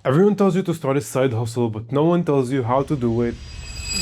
Everyone tells you to start a side hustle, but no one tells you how to do it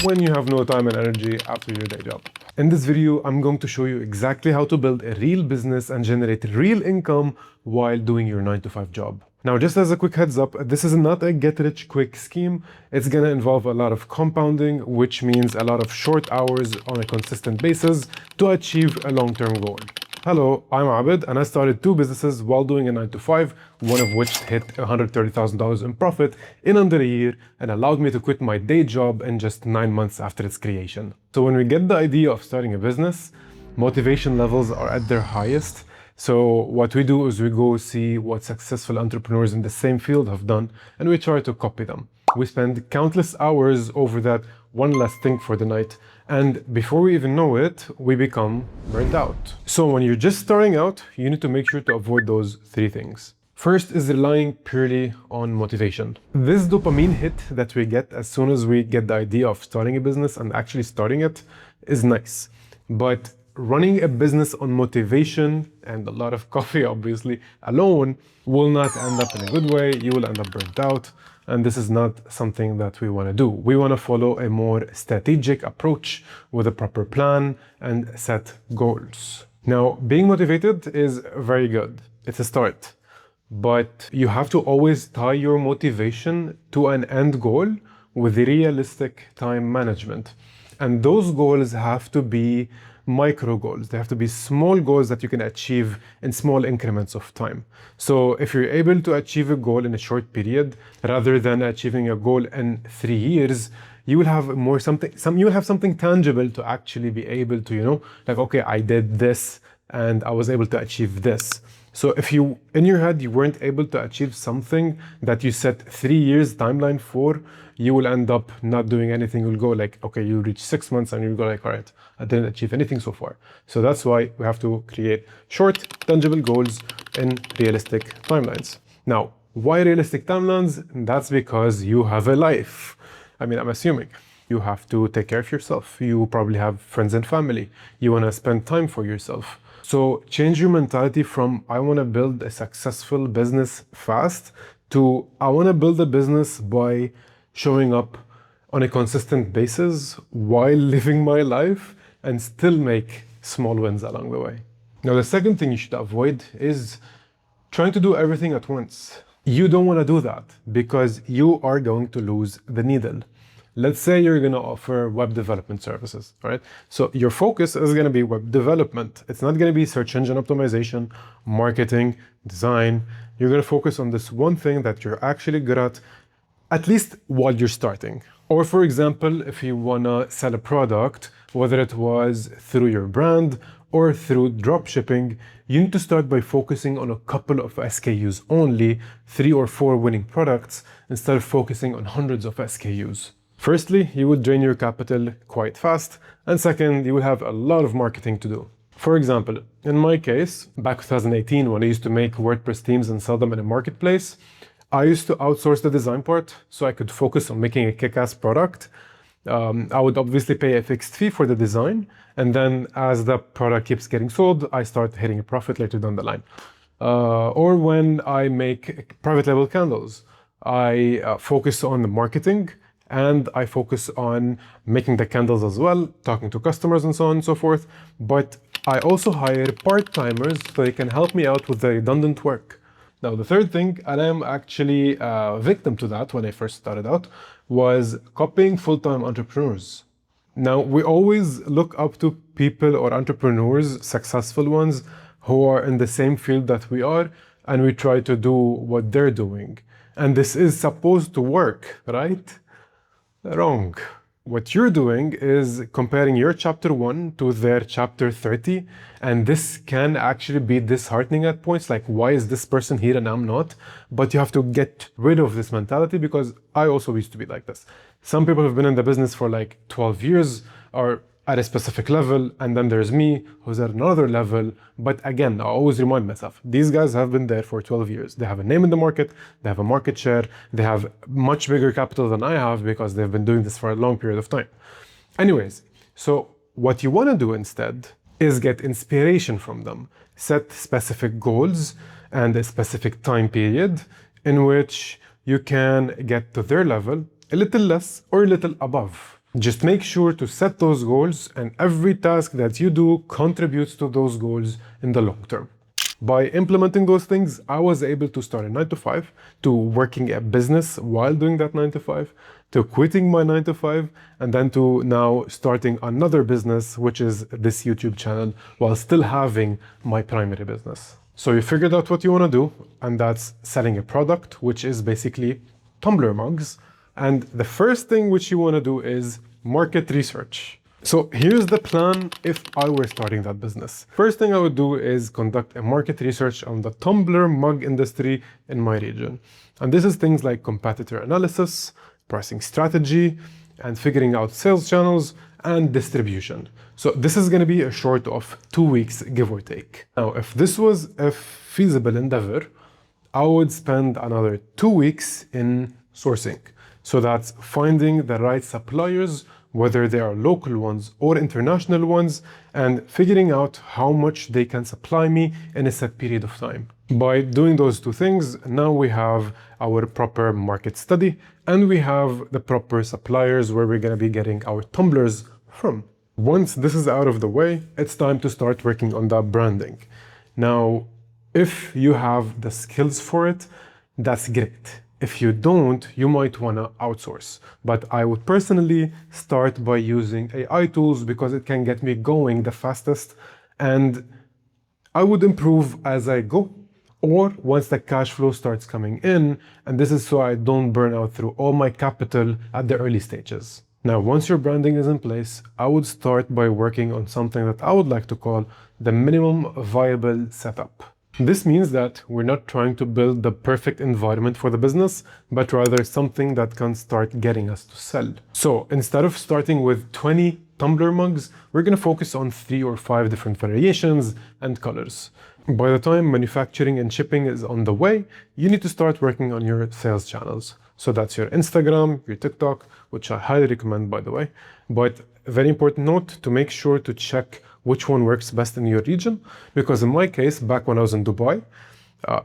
when you have no time and energy after your day job. In this video, I'm going to show you exactly how to build a real business and generate real income while doing your 9 to 5 job. Now, just as a quick heads up, this is not a get-rich-quick scheme. It's going to involve a lot of compounding, which means a lot of short hours on a consistent basis to achieve a long-term goal. Hello, I'm Abed, and I started 2 businesses while doing a 9 to 5, one of which hit $130,000 in profit in under a year and allowed me to quit my day job in just 9 months after its creation. So when we get the idea of starting a business, motivation levels are at their highest. So what we do is we go see what successful entrepreneurs in the same field have done, and we try to copy them. We spend countless hours over that one last thing for the night, and before we even know it, we become burnt out. So when you're just starting out, you need to make sure to avoid those 3 things. First is relying purely on motivation. This dopamine hit that we get as soon as we get the idea of starting a business and actually starting it is nice. But running a business on motivation and a lot of coffee, obviously, alone will not end up in a good way. You will end up burnt out. And this is not something that we want to do. We want to follow a more strategic approach with a proper plan and set goals. Now, being motivated is very good. It's a start. But you have to always tie your motivation to an end goal with realistic time management. And those goals have to be micro goals. They have to be small goals that you can achieve in small increments of time. So if you're able to achieve a goal in a short period, rather than achieving a goal in 3 years, you will have you will have something tangible to actually be able to, like, okay, I did this and I was able to achieve this. So if you, in your head, you weren't able to achieve something that you set 3 years timeline for, you will end up not doing anything. You'll go like, okay, you'll reach 6 months and you'll go like, all right, I didn't achieve anything so far. So that's why we have to create short, tangible goals in realistic timelines. Now, why realistic timelines? That's because you have a life. I mean, I'm assuming. You have to take care of yourself. You probably have friends and family. You want to spend time for yourself. So change your mentality from I want to build a successful business fast to I want to build a business by showing up on a consistent basis while living my life and still make small wins along the way. Now, the second thing you should avoid is trying to do everything at once. You don't want to do that because you are going to lose the needle. Let's say you're going to offer web development services, right? So your focus is going to be web development. It's not going to be search engine optimization, marketing, design. You're going to focus on this one thing that you're actually good at least while you're starting. Or for example, if you want to sell a product, whether it was through your brand or through drop shipping, you need to start by focusing on a couple of SKUs only, 3 or 4 winning products, instead of focusing on hundreds of SKUs. Firstly, you will drain your capital quite fast, and second, you will have a lot of marketing to do. For example, in my case, back 2018, when I used to make WordPress themes and sell them in a marketplace, I used to outsource the design part so I could focus on making a kick-ass product. I would obviously pay a fixed fee for the design, and then as the product keeps getting sold, I start hitting a profit later down the line. Or when I make private label candles, I focus on the marketing, and I focus on making the candles as well, talking to customers and so on and so forth. But I also hire part-timers so they can help me out with the redundant work. Now, the third thing, and I'm actually a victim to that when I first started out, was copying full-time entrepreneurs. Now, we always look up to people or entrepreneurs, successful ones, who are in the same field that we are, and we try to do what they're doing. And this is supposed to work, right? Wrong. What you're doing is comparing your chapter 1 to their chapter 30, and this can actually be disheartening at points, like, why is this person here and I'm not? But you have to get rid of this mentality, because I also used to be like this. Some people have been in the business for like 12 years or at a specific level, and then there's me who's at another level. But again, I always remind myself, these guys have been there for 12 years. They have a name in the market, they have a market share, they have much bigger capital than I have because they've been doing this for a long period of time. Anyways, so what you want to do instead is get inspiration from them. Set specific goals and a specific time period in which you can get to their level a little less or a little above. Just make sure to set those goals, and every task that you do contributes to those goals in the long term. By implementing those things, I was able to start a 9 to 5, to working a business while doing that 9 to 5, to quitting my 9 to 5, and then to now starting another business, which is this YouTube channel, while still having my primary business. So you figured out what you want to do, and that's selling a product, which is basically tumbler mugs. And the first thing which you want to do is market research. So here's the plan if I were starting that business. First thing I would do is conduct a market research on the tumbler mug industry in my region. And this is things like competitor analysis, pricing strategy, and figuring out sales channels and distribution. So this is going to be a short of 2 weeks, give or take. Now, if this was a feasible endeavor, I would spend another 2 weeks in sourcing. So that's finding the right suppliers, whether they are local ones or international ones, and figuring out how much they can supply me in a set period of time. By doing those two things, now we have our proper market study, and we have the proper suppliers where we're going to be getting our tumblers from. Once this is out of the way, it's time to start working on that branding. Now, if you have the skills for it, that's great. If you don't, you might want to outsource. But I would personally start by using AI tools because it can get me going the fastest, and I would improve as I go, or once the cash flow starts coming in, and this is so I don't burn out through all my capital at the early stages. Now, once your branding is in place, I would start by working on something that I would like to call the minimum viable setup. This means that we're not trying to build the perfect environment for the business, but rather something that can start getting us to sell. So instead of starting with 20 tumbler mugs, we're going to focus on 3 or 5 different variations and colors. By the time manufacturing and shipping is on the way, you need to start working on your sales channels. So that's your Instagram, your TikTok, which I highly recommend, by the way. But a very important note to make sure to check which one works best in your region. Because in my case, back when I was in Dubai,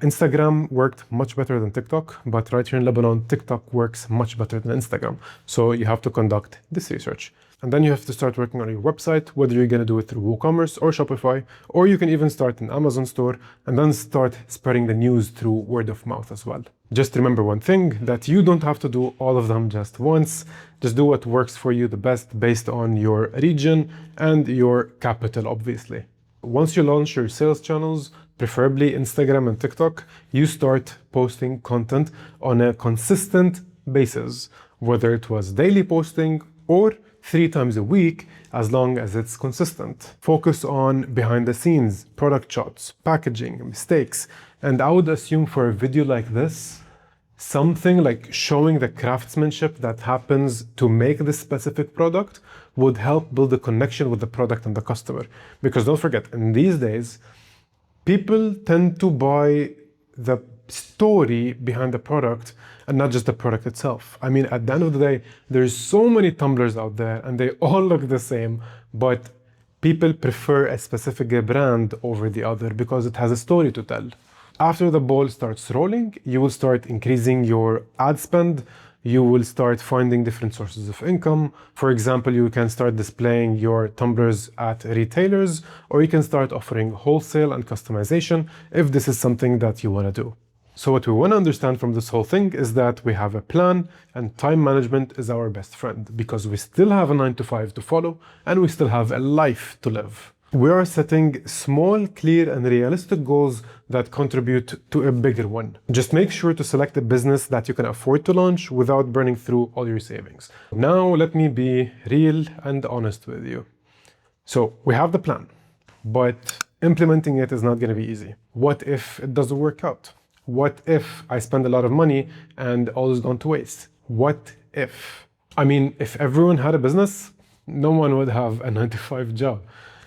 Instagram worked much better than TikTok, but right here in Lebanon, TikTok works much better than Instagram. So you have to conduct this research. And then you have to start working on your website, whether you're going to do it through WooCommerce or Shopify, or you can even start an Amazon store and then start spreading the news through word of mouth as well. Just remember one thing, that you don't have to do all of them just once. Just do what works for you the best based on your region and your capital, obviously. Once you launch your sales channels, preferably Instagram and TikTok, you start posting content on a consistent basis, whether it was daily posting or 3 times a week, as long as it's consistent. Focus on behind the scenes, product shots, packaging, mistakes. And I would assume for a video like this, something like showing the craftsmanship that happens to make this specific product would help build a connection with the product and the customer. Because don't forget, in these days, people tend to buy the story behind the product and not just the product itself. I mean, at the end of the day, there's so many tumblers out there and they all look the same, but people prefer a specific brand over the other because it has a story to tell. After the ball starts rolling, you will start increasing your ad spend. You will start finding different sources of income. For example, you can start displaying your tumblers at retailers, or you can start offering wholesale and customization if this is something that you want to do. So what we want to understand from this whole thing is that we have a plan, and time management is our best friend because we still have a 9 to 5 to follow and we still have a life to live. We are setting small, clear, and realistic goals that contribute to a bigger one. Just make sure to select a business that you can afford to launch without burning through all your savings. Now, let me be real and honest with you. So we have the plan, but implementing it is not going to be easy. What if it doesn't work out? What if I spend a lot of money and all is gone to waste? What if? I mean, if everyone had a business, no one would have a 9 to 5 job.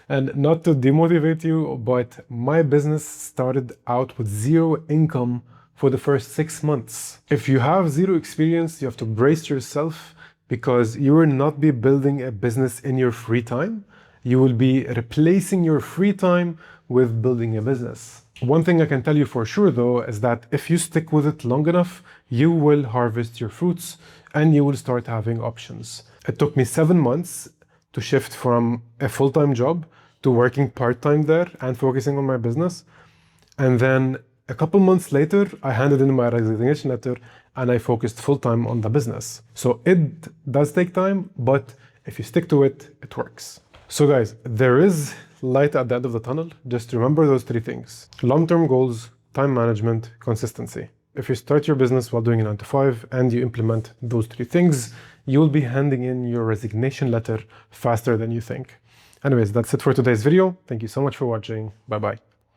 And not to demotivate you, but my business started out with 0 income for the first 6 months. If you have 0 experience, you have to brace yourself because you will not be building a business in your free time. You will be replacing your free time with building a business. One thing I can tell you for sure though is that if you stick with it long enough, you will harvest your fruits and you will start having options. It took me 7 months to shift from a full-time job to working part-time there and focusing on my business. And then a couple months later, I handed in my resignation letter and I focused full-time on the business. So it does take time, but if you stick to it, it works. So guys, there is light at the end of the tunnel. Just remember those 3 things: long-term goals, time management, consistency. If you start your business while doing a 9 to 5 and you implement those 3 things, you will be handing in your resignation letter faster than you think. Anyways, that's it for today's video. Thank you so much for watching. Bye-bye.